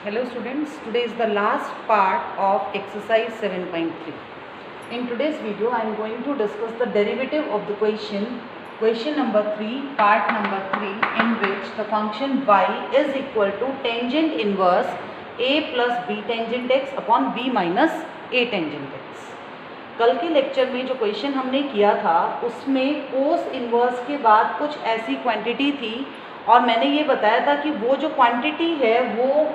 Hello students, today is the last part of exercise 7.3. In today's video, I am going to discuss the derivative of the question number 3, part number 3, in which the function y is equal to tangent inverse a plus b tangent x upon b minus a tangent x. कल के lecture में जो question हमने किया था उसमें कोस inverse के बाद कुछ ऐसी क्वांटिटी थी और मैंने ये बताया था कि वो जो क्वांटिटी है वो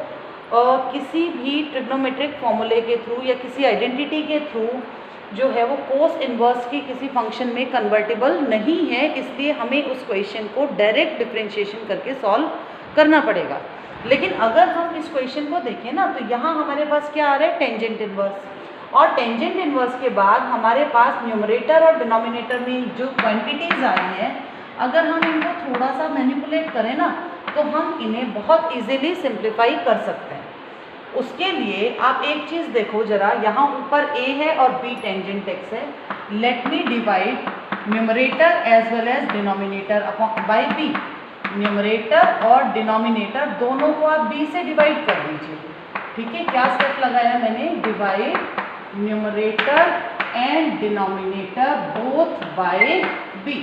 किसी भी ट्रिग्नोमेट्रिक फॉर्मूले के थ्रू या किसी आइडेंटिटी के थ्रू जो है वो कोस इन्वर्स की किसी फंक्शन में कन्वर्टेबल नहीं है, इसलिए हमें उस क्वेश्चन को डायरेक्ट डिफरेंशिएशन करके सॉल्व करना पड़ेगा। लेकिन अगर हम इस क्वेश्चन को देखें ना तो यहाँ हमारे पास क्या आ रहा है, टेंजेंट इन्वर्स, और टेंजेंट इन्वर्स के बाद हमारे पास न्यूमरेटर और डिनोमिनेटर में जो क्वांटिटीज़ आई हैं, अगर हम इनको थोड़ा सा मैनिपुलेट करें ना तो हम इन्हें बहुत इजीली सिंप्लीफाई कर सकते हैं। उसके लिए आप एक चीज़ देखो जरा, यहाँ ऊपर a है और b टेंजेंट x है। Let me divide numerator as well as denominator upon by b। Numerator और डिनोमिनेटर दोनों को आप b से डिवाइड कर दीजिए। ठीक है, क्या स्टेप लगाया मैंने, divide numerator and denominator both by b।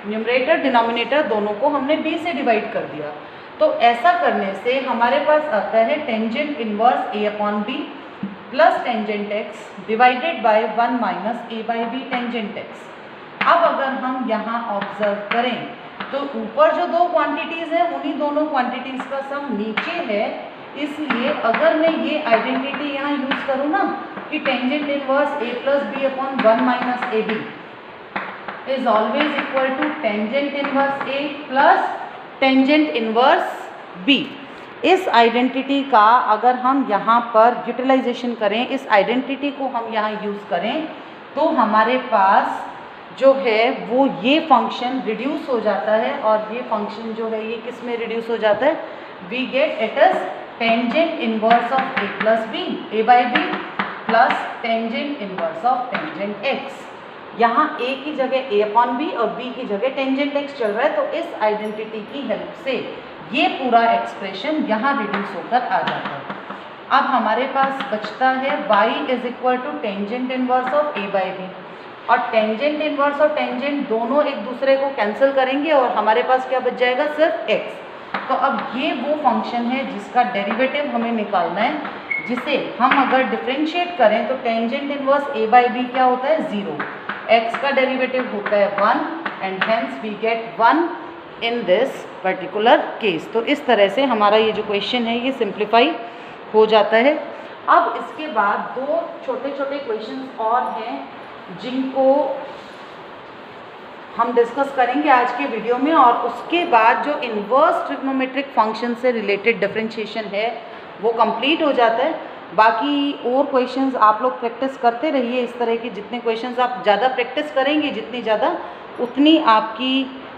Numerator denominator दोनों को हमने b से डिवाइड कर दिया। तो ऐसा करने से हमारे पास आता है tangent inverse a upon b plus tangent x divided by 1 minus a by b tangent x। अब अगर हम यहाँ ऑब्जर्व करें तो ऊपर जो दो क्वांटिटीज़ हैं उन्हीं दोनों क्वांटिटीज़ का सम नीचे है, इसलिए अगर मैं ये आइडेंटिटी यहाँ यूज़ करूँ ना कि tangent inverse a plus b upon 1 minus A B is always equal to tangent inverse a plus tangent inverse b। इस आइडेंटिटी का अगर हम यहाँ पर यूटिलाइजेशन करें, इस आइडेंटिटी को हम यहाँ यूज़ करें तो हमारे पास जो है वो ये फंक्शन रिड्यूस हो जाता है, और ये फंक्शन जो है ये किस में रिड्यूस हो जाता है, we get it is tangent inverse of a plus B, a by B plus tangent inverse of tangent x। यहाँ a की जगह a अपॉन b और b की जगह टेंजेंट x चल रहा है, तो इस आइडेंटिटी की हेल्प से ये पूरा एक्सप्रेशन यहाँ रिड्यूस होकर आ जाता है। अब हमारे पास बचता है y is equal to tangent inverse of a by B, और टेंजेंट इन्वर्स और टेंजेंट दोनों एक दूसरे को कैंसिल करेंगे और हमारे पास क्या बच जाएगा, सिर्फ x। तो अब ये वो फंक्शन है जिसका डेरिवेटिव हमें निकालना है, जिसे हम अगर डिफ्रेंशिएट करें तो tangent inverse a by B क्या होता है, 0। x का डेरिवेटिव होता है 1 and hence we get 1 in this particular case. तो इस तरह से हमारा ये जो क्वेश्चन है ये सिंप्लीफाई हो जाता है। अब इसके बाद दो छोटे छोटे क्वेश्चंस और हैं जिनको हम डिस्कस करेंगे आज के वीडियो में, और उसके बाद जो इन्वर्स ट्रिग्नोमेट्रिक फंक्शन से रिलेटेड डिफरेंशिएशन है वो कंप्लीट हो जाता है। बाकी और क्वेश्चंस आप लोग प्रैक्टिस करते रहिए, इस तरह के जितने क्वेश्चंस आप ज़्यादा प्रैक्टिस करेंगे जितनी ज़्यादा उतनी आपकी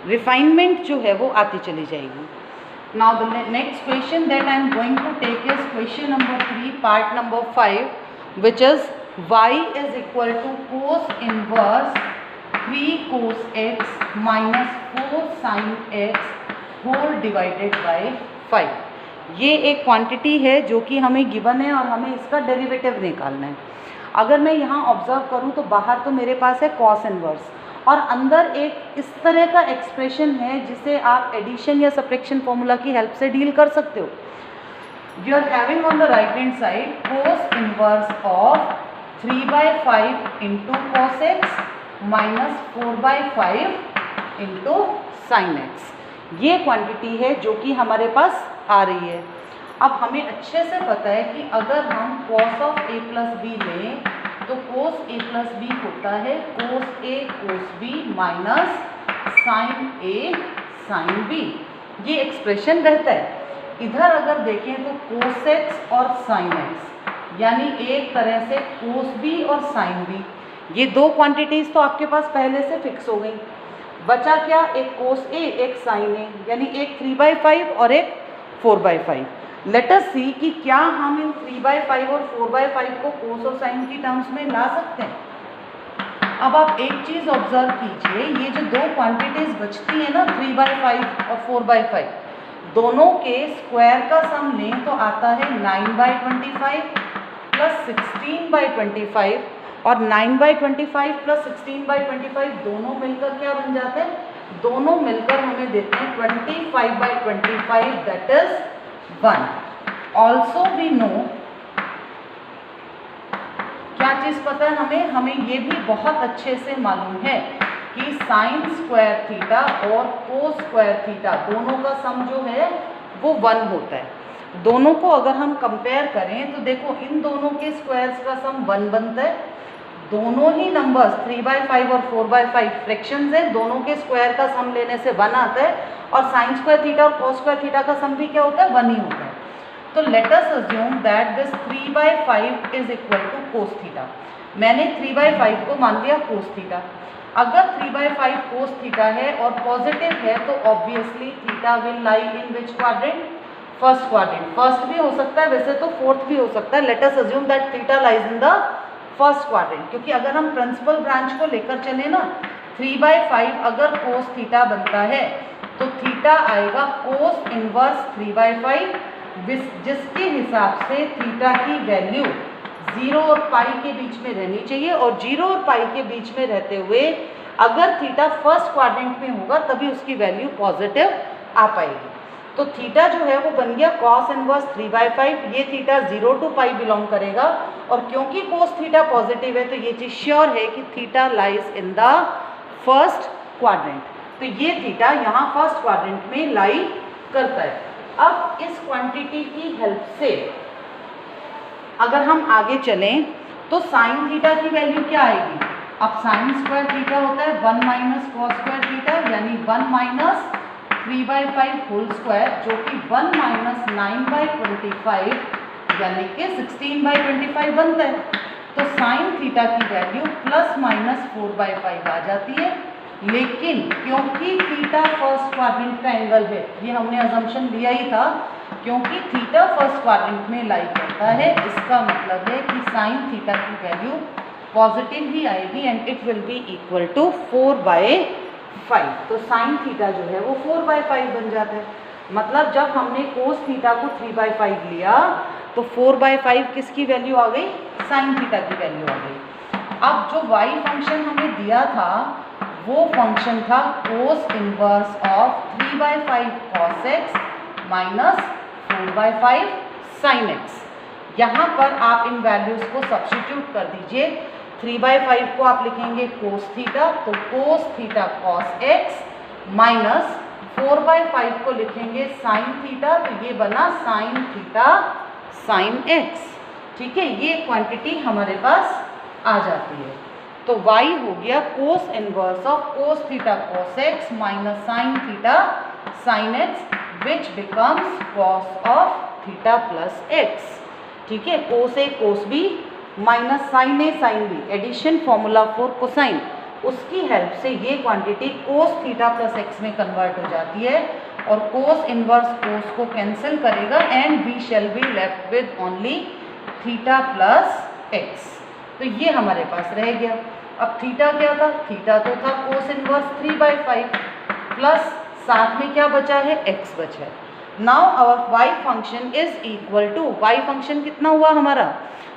रिफाइनमेंट जो है वो आती चली जाएगी। Now the next question that I am going to take is question number 3 part number 5 which is y is equal to cos inverse 3 cos x minus 4 sine x whole divided by 5। ये एक quantity है जो कि हमें given है और हमें इसका डेरिवेटिव निकालना है। अगर मैं यहाँ ऑब्जर्व करूँ तो बाहर तो मेरे पास है कॉस इनवर्स, और अंदर एक इस तरह का एक्सप्रेशन है जिसे आप एडिशन या सब्ट्रैक्शन फॉर्मूला की हेल्प से डील कर सकते हो। You are having on the right hand side cos inverse of 3 by 5 into cos x minus 4 by 5 into sine x. ये क्वांटिटी है जो कि हमारे पास आ रही है। अब हमें अच्छे से पता है कि अगर हम cos of a plus B लें तो cos a प्लस बी होता है cos a cos b minus sine a sine b। ये एक्सप्रेशन रहता है। इधर अगर देखें तो cos x और sin x, यानी एक तरह से cos b और sin b, ये दो क्वांटिटीज़ तो आपके पास पहले से फिक्स हो गई। बचा क्या, एक cos a एक sin a, यानी एक 3/5 और एक 4/5। लेट अस सी कि क्या हम इन 3/5 और 4/5 को cos और sin की टर्म्स में ला सकते हैं। अब आप एक चीज़ ऑब्जर्व कीजिए, ये जो दो क्वांटिटीज़ बचती हैं ना 3/5 और 4/5, दोनों के स्क्वायर का सम लें तो आता है 9/25 प्लस 16/25, और 9/25 प्लस 16/25 दोनों मिलकर क्या बन जाते हैं, दोनों मिलकर हमें देते हैं 25/25, that is 1। Also we know, क्या चीज़ पता है हमें ये भी बहुत अच्छे से मालूम है कि साइन स्क्वायर थीटा और कोस स्क्वायर थीटा दोनों का सम जो है वो 1 होता है। दोनों को अगर हम कंपेयर करें तो देखो इन दोनों के स्क्वायर्स का सम 1 बनता है। दोनों ही नंबर्स 3/5 और 4/5 फ्रैक्शंस है, दोनों के स्क्वायर का सम लेने से 1 आता है, और साइन स्क्वायर थीटा और कोस स्क्वायर थीटा का सम भी क्या होता है, 1 ही होता है। तो let us assume that this 3/5 is equal to cos theta. मैंने 3/5 को मान लिया कोस थीटा। अगर 3/5 कोस थीटा है और पॉजिटिव है तो obviously theta will lie in which quadrant, first quadrant. First भी हो सकता है, वैसे तो फोर्थ भी हो सकता है। Late us assume that theta lies in the first quadrant, क्योंकि अगर हम प्रिंसिपल ब्रांच को लेकर चले ना, 3/5 अगर कोस थीटा बनता है तो थीटा आएगा कोस इनवर्स 3/5, जिसके हिसाब से थीटा की वैल्यू 0 और पाई के बीच में रहनी चाहिए, और 0 और पाई के बीच में रहते हुए अगर थीटा फर्स्ट क्वाड्रेंट में होगा तभी उसकी वैल्यू पॉजिटिव आ पाएगी। तो थीटा जो है वो बन गया कॉस इनवर्स 3/5। ये थीटा 0 टू पाई बिलोंग करेगा, और क्योंकि कोस थीटा पॉजिटिव है तो ये चीज़ श्योर है कि theta lies in the first quadrant. तो ये थीटा यहाँ फर्स्ट क्वाड्रेंट में लाई करता है। अब इस क्वांटिटी की हेल्प से अगर हम आगे चलें तो साइन थीटा की वैल्यू क्या आएगी। अब साइन स्क्वायर थीटा होता है 1 माइनस कॉस स्क्वायर थीटा, यानी 1 माइनस 3/5 होल स्क्वायर, जो कि 1 माइनस 9/25 यानी कि 16/25 बनता है। तो साइन थीटा की वैल्यू प्लस माइनस 4/5 आ जाती है। लेकिन क्योंकि थीटा फर्स्ट क्वाड्रेंट का एंगल है, ये हमने अजम्पशन लिया ही था, क्योंकि थीटा फर्स्ट क्वाड्रेंट में लाई करता है, इसका मतलब है कि साइन थीटा की वैल्यू पॉजिटिव ही आएगी and it will be equal to 4/5। तो साइन थीटा जो है वो 4/5 बन जाता है। मतलब जब हमने कोस थीटा को 3/5 लिया तो 4/5 किसकी वैल्यू आ गई, साइन थीटा की वैल्यू आ गई। अब जो y फंक्शन हमें दिया था वो फंक्शन था कोस inverse of 3/5 cos x minus 4/5 sin x। यहाँ पर आप इन वैल्यूज़ को सब्स्टिट्यूट कर दीजिए। 3/5 को आप लिखेंगे कोस थीटा, तो कोस थीटा cos x, माइनस 4/5 को लिखेंगे साइन थीटा, तो ये बना साइन थीटा साइन x। ठीक है, ये क्वांटिटी हमारे पास आ जाती है। तो y हो गया cos inverse of cos theta cos x minus sine theta sine x, which becomes cos of theta plus x। ठीक है, cos A cos B minus sine A sine B, addition formula for cosine, उसकी help से ये quantity cos theta plus x में convert हो जाती है, और कोस इनवर्स कोस को कैंसिल करेगा and we shall be left with only theta plus x। तो ये हमारे पास रह गया। अब थीटा क्या था, थीटा तो था कोस इनवर्स 3/5 प्लस साथ में क्या बचा है, x बचा है। Now our y function is equal to, y function कितना हुआ हमारा,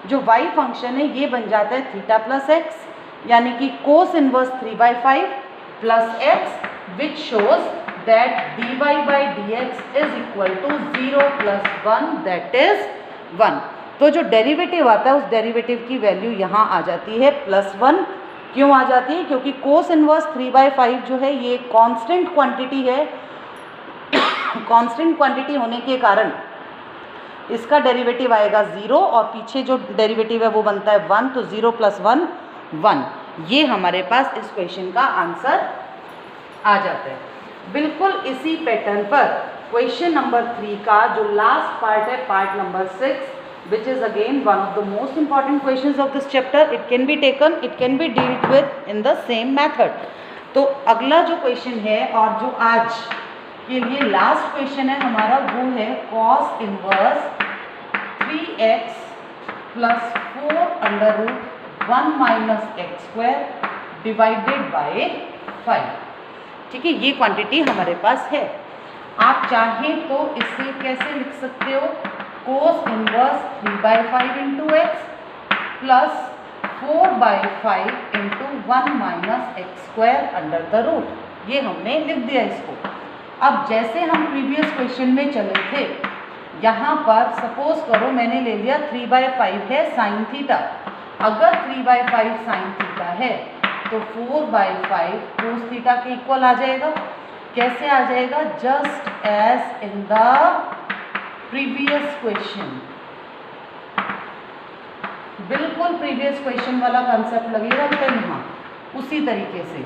जो y फंक्शन है ये बन जाता है थीटा प्लस x, यानी कि cos inverse 3/5 plus x, which shows that dy by dx is equal to 0 plus 1 that is 1। तो जो डेरिवेटिव आता है उस डेरिवेटिव की वैल्यू यहाँ आ जाती है +1। क्यों आ जाती है, क्योंकि कोस इनवर्स 3/5 जो है ये कांस्टेंट क्वांटिटी है। कांस्टेंट क्वांटिटी होने के कारण इसका डेरिवेटिव आएगा 0, और पीछे जो डेरिवेटिव है वो बनता है 1, तो 0 प्लस 1 1। ये हमारे पास इस क्वेश्चन का आंसर आ जाता है। बिल्कुल इसी पैटर्न पर क्वेश्चन नंबर 3 का जो लास्ट पार्ट है, part number 6, which is again one of the most important questions of this chapter. It can be taken, it can be dealt with in the same method. तो अगला जो question है और जो आज के लिए लास्ट क्वेश्चन है हमारा, वो है cos inverse 3x plus 4√1 minus x square divided by 5। ठीक है, ये क्वांटिटी हमारे पास है। आप चाहें तो इसे कैसे लिख सकते हो, cos inverse 3/5 into x plus 4/5 into 1 minus x square under the root. ये हमने लिख दिया इसको। अब जैसे हम प्रीवियस क्वेश्चन में चले थे, यहाँ पर सपोज करो मैंने ले लिया 3/5 है साइन थीटा। अगर 3/5 साइन थीटा है तो 4/5 कोस थीटा के इक्वल आ जाएगा। कैसे आ जाएगा, just as in the previous question. बिल्कुल प्रीवियस क्वेश्चन वाला कंसेप्ट लगेगा बेटा यहाँ, उसी तरीके से।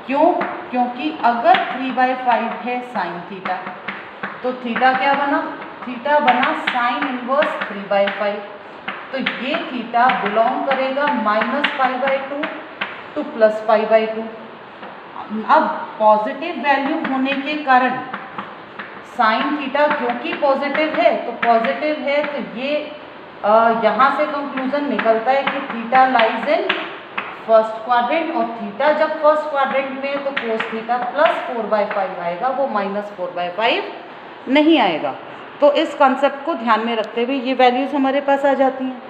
क्यों, क्योंकि अगर 3/5 है साइन थीटा तो थीटा क्या बना, थीटा बना साइन इनवर्स 3/5। तो ये थीटा बिलोंग करेगा -π/2 टू +π/2। अब पॉजिटिव वैल्यू होने के कारण साइन थीटा क्योंकि पॉजिटिव है तो ये यहाँ से कंक्लूजन निकलता है कि theta lies in first quadrant, और थीटा जब फर्स्ट क्वाड्रेंट में तो कोस थीटा +4/5 आएगा, वो -4/5 नहीं आएगा। तो इस कंसेप्ट को ध्यान में रखते हुए ये वैल्यूज़ हमारे पास आ जाती हैं।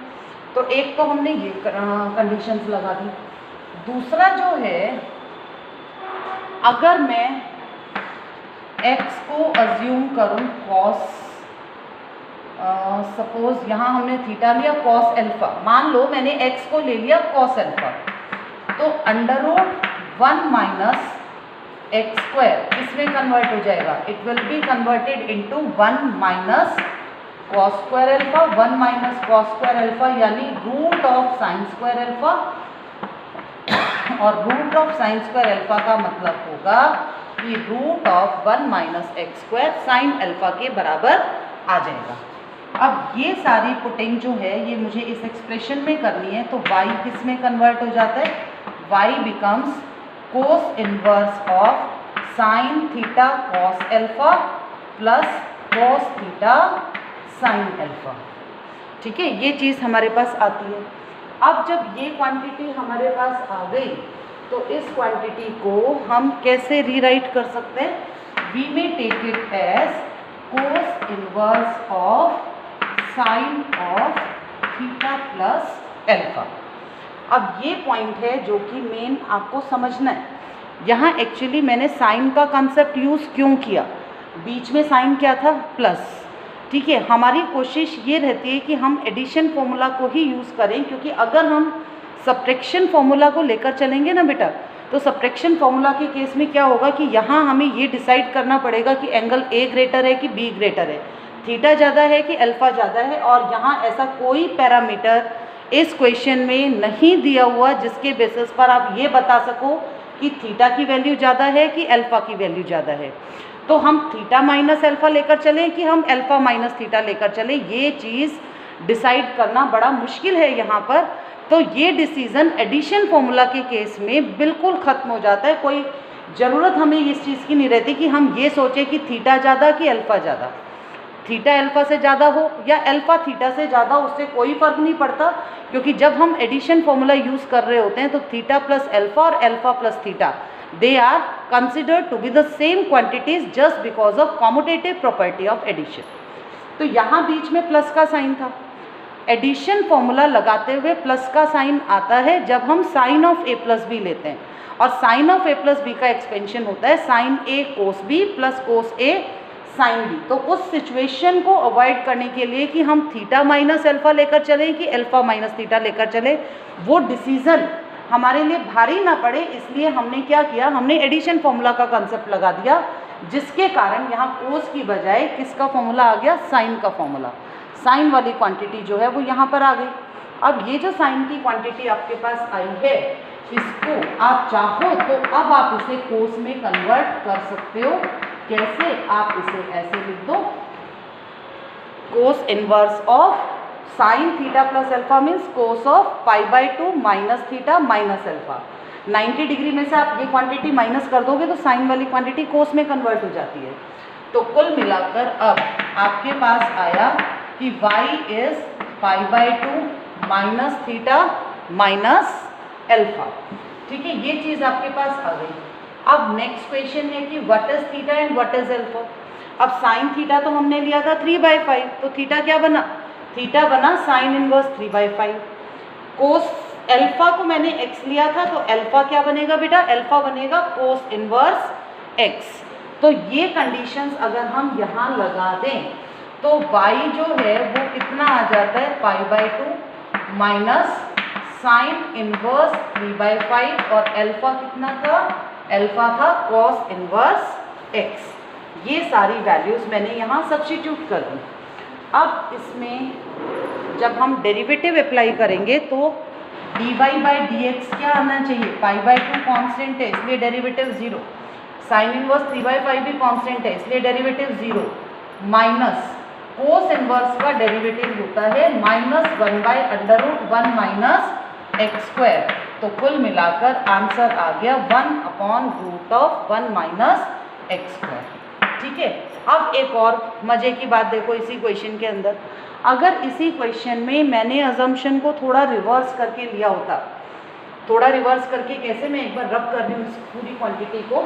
तो एक तो हमने ये कंडीशंस लगा दी। दूसरा जो है, अगर मैं x को अज्यूम करूँ कॉस, सपोज यहाँ हमने थीटा लिया कॉस अल्फा, मान लो मैंने x को ले लिया कॉस अल्फा, तो √1 माइनस एक्स स्क्वायर इसमें कन्वर्ट हो जाएगा। It will be converted into 1 minus cos square alpha, 1 minus cos square alpha यानी root of sine square alpha, और root of sine square alpha का मतलब होगा कि root of 1 minus x square sine alpha के बराबर आ जाएगा। अब ये सारी पुटिंग जो है ये मुझे इस एक्सप्रेशन में करनी है, तो y किस में कन्वर्ट हो जाता है, y becomes cos inverse of sine theta cos alpha plus cos theta sine alpha. ठीक है, ये चीज़ हमारे पास आती है। अब जब ये क्वांटिटी हमारे पास आ गई तो इस क्वांटिटी को हम कैसे रीराइट कर सकते हैं, we may take it as cos inverse of sine of theta plus alpha. अब ये पॉइंट है जो कि मेन आपको समझना है। यहाँ एक्चुअली मैंने साइन का कंसेप्ट यूज़ क्यों किया, बीच में साइन क्या था, प्लस। ठीक है, हमारी कोशिश ये रहती है कि हम एडिशन फॉर्मूला को ही यूज़ करें, क्योंकि अगर हम सब्ट्रैक्शन फॉर्मूला को लेकर चलेंगे ना बेटा, तो सब्ट्रैक्शन फॉर्मूला के केस में क्या होगा कि यहाँ हमें ये डिसाइड करना पड़ेगा कि एंगल ए ग्रेटर है कि बी ग्रेटर है, थीटा ज़्यादा है कि अल्फा ज़्यादा है। और यहाँ ऐसा कोई पैरामीटर इस क्वेश्चन में नहीं दिया हुआ जिसके बेसिस पर आप ये बता सको कि थीटा की वैल्यू ज़्यादा है कि अल्फा की वैल्यू ज़्यादा है। तो हम थीटा माइनस अल्फा लेकर चलें कि हम अल्फा माइनस थीटा लेकर चलें, ये चीज़ डिसाइड करना बड़ा मुश्किल है यहाँ पर। तो ये डिसीज़न एडिशन फॉर्मूला के केस में बिल्कुल ख़त्म हो जाता है। कोई ज़रूरत हमें इस चीज़ की नहीं रहती कि हम ये सोचें कि थीटा ज़्यादा कि अल्फा ज़्यादा, थीटा अल्फा से ज़्यादा हो या अल्फा थीटा से ज़्यादा, उससे कोई फ़र्क नहीं पड़ता, क्योंकि जब हम एडिशन फॉर्मूला यूज़ कर रहे होते हैं तो थीटा प्लस अल्फा और alpha plus theta they are considered to be the same quantities just because of commutative property of addition. तो यहाँ बीच में प्लस का साइन था, एडिशन फॉर्मूला लगाते हुए प्लस का साइन आता है जब हम sine of A plus B लेते हैं, और sine of A plus B का एक्सपेंशन होता है sine A cos B plus cos A sine B. तो उस सिचुएशन को अवॉइड करने के लिए कि हम थीटा माइनस अल्फा लेकर चलें कि अल्फा माइनस थीटा लेकर चलें, वो डिसीजन हमारे लिए भारी ना पड़े, इसलिए हमने क्या किया, हमने एडिशन फॉर्मूला का कंसेप्ट लगा दिया, जिसके कारण यहाँ कोस की बजाय किसका फॉर्मूला आ गया, साइन का फॉर्मूला। साइन वाली क्वांटिटी जो है वो यहाँ पर आ गई। अब ये जो साइन की क्वांटिटी आपके पास आई है, इसको आप चाहो तो अब आप इसे कोस में कन्वर्ट कर सकते हो। कैसे, आप इसे ऐसे लिख दो, cos inverse of sine theta plus alpha means cos of π/2 minus theta minus alpha. 90 degree में से आप ये क्वांटिटी माइनस कर दोगे तो साइन वाली क्वांटिटी कोस में कन्वर्ट हो जाती है। तो कुल मिलाकर अब आपके पास आया कि y is π/2 minus theta minus alpha. ठीक है, ये चीज़ आपके पास आ गई। अब नेक्स्ट क्वेश्चन है कि what is theta and what is alpha. अब साइन थीटा तो हमने लिया था 3/5, तो थीटा क्या बना, थीटा बना साइन इनवर्स 3/5। कोस अल्फा को मैंने x लिया था, तो अल्फा क्या बनेगा बेटा, अल्फा बनेगा कोस इनवर्स x। तो ये कंडीशंस अगर हम यहाँ लगा दें तो y जो है वो कितना आ जाता है, π/2 माइनस साइन इनवर्स 3/5 और अल्फा कितना था, अल्फा था कॉस इनवर्स x। ये सारी वैल्यूज़ मैंने यहाँ सब्स्टिट्यूट कर दी। अब इसमें जब हम डेरिवेटिव अप्लाई करेंगे तो dy/dx क्या आना चाहिए, π/2 कांस्टेंट है इसलिए डेरिवेटिव 0, साइन इनवर्स 3/5 भी कांस्टेंट है इसलिए डेरिवेटिव 0, माइनस कोस इनवर्स का डेरिवेटिव होता है -1/√1 माइनस x²। तो कुल मिलाकर आंसर आ गया 1/√1 माइनस x²। ठीक है। अब एक और मजे की बात देखो इसी क्वेश्चन के अंदर, अगर इसी क्वेश्चन में मैंने अजम्पशन को थोड़ा रिवर्स करके लिया होता, थोड़ा रिवर्स करके कैसे, मैं एक बार रब कर रही हूँ इस पूरी क्वांटिटी को।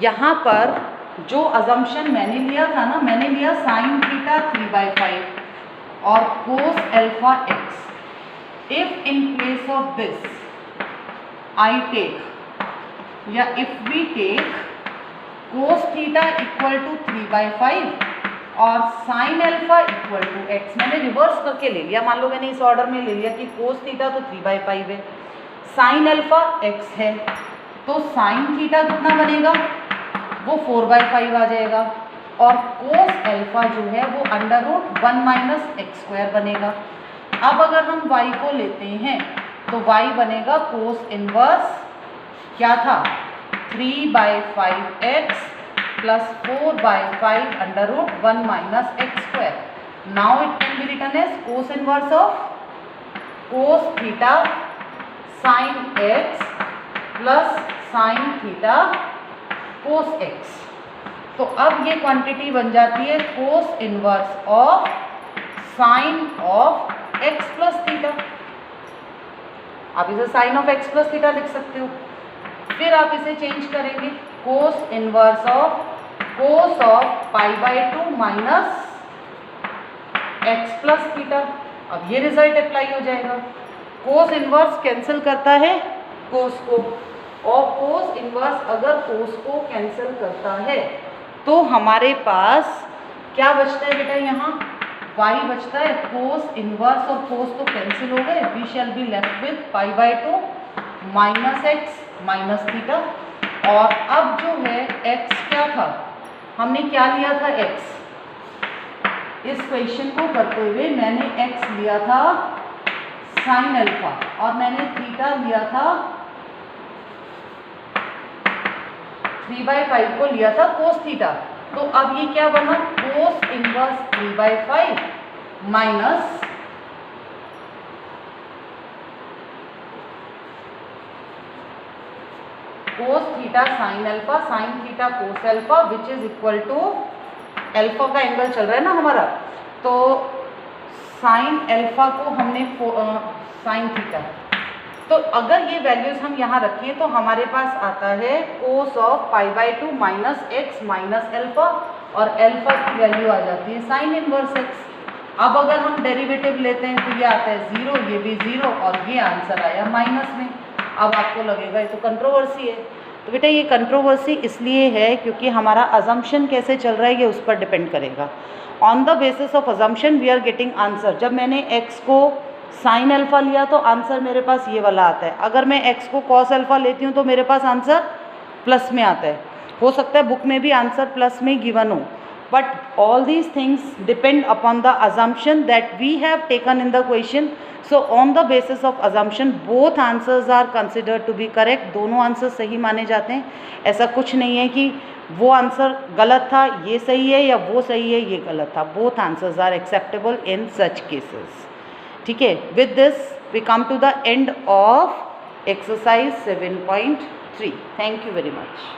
यहाँ पर जो अजम्पशन मैंने लिया था ना, मैंने लिया साइन थीटा 3/5 और cos alpha x। If in place of this I take या if we take cos theta equal to 3/5 और sine alpha equal to x, मैंने रिवर्स करके ले लिया। मान लो मैंने इस ऑर्डर में ले लिया कि कोस थीटा तो 3/5 है, साइन अल्फा x है, तो साइन थीटा कितना बनेगा, वो 4/5 आ जाएगा और कोस अल्फा जो है वो √1 माइनस x² बनेगा। अब अगर हम y को लेते हैं तो y बनेगा कोस इनवर्स क्या था, 3/5x plus 4/5 √1 minus x²। Now it can be written as cos inverse of cos theta sine x plus sine theta cos x। तो अब ये क्वांटिटी बन जाती है cos inverse of sine of x plus theta. आप इसे sine of x plus theta लिख सकते हो। फिर आप इसे चेंज करेंगे, cos inverse of cos of π/2 minus x plus theta. अब ये रिजल्ट अप्लाई हो जाएगा, कोस इनवर्स कैंसिल करता है कोस को, और कोस इनवर्स अगर कोस को कैंसिल करता है तो हमारे पास क्या बचता है बेटा, यहाँ y बचता है। कोस इनवर्स और कोस तो कैंसिल हो गए, we shall be left with π/2 minus x minus theta. और अब जो है x क्या था, हमने क्या लिया था x, इस क्वेश्चन को करते हुए मैंने x लिया था साइन अल्फा और मैंने थीटा लिया था 3/5 को लिया था कोस थीटा। तो अब ये क्या बना, cos inverse 3/5 minus cos theta sine alpha, sine theta cos alpha which is equal to, alpha का एंगल चल रहा है ना हमारा, तो साइन अल्फा को हमने साइन थीटा। तो अगर ये वैल्यूज़ हम यहाँ रखें तो हमारे पास आता है cos of π/2 minus x minus alpha और अल्फा की वैल्यू आ जाती है साइन इनवर्स x। अब अगर हम डेरिवेटिव लेते हैं तो ये आता है 0, ये भी 0 और ये आंसर आया माइनस में। अब आपको लगेगा ये तो कंट्रोवर्सी है, तो बेटा ये कंट्रोवर्सी इसलिए है क्योंकि हमारा अजम्पशन कैसे चल रहा है ये उस पर डिपेंड करेगा। On the basis of assumption we are getting answer. जब मैंने x को साइन अल्फा लिया तो आंसर मेरे पास ये वाला आता है, अगर मैं x को कॉस अल्फा लेती हूँ तो मेरे पास आंसर प्लस में आता है। हो सकता है बुक में भी आंसर प्लस में गिवन हो, but all these things depend upon the assumption that we have taken in the question. So on the basis of assumption both answers are considered to be correct। दोनों answer सही माने जाते हैं। ऐसा कुछ नहीं है कि वो आंसर गलत था ये सही है या वो सही है ये गलत था, both answers are acceptable in such cases। ठीक है, with this we come to the end of exercise 7.3। Thank you very much।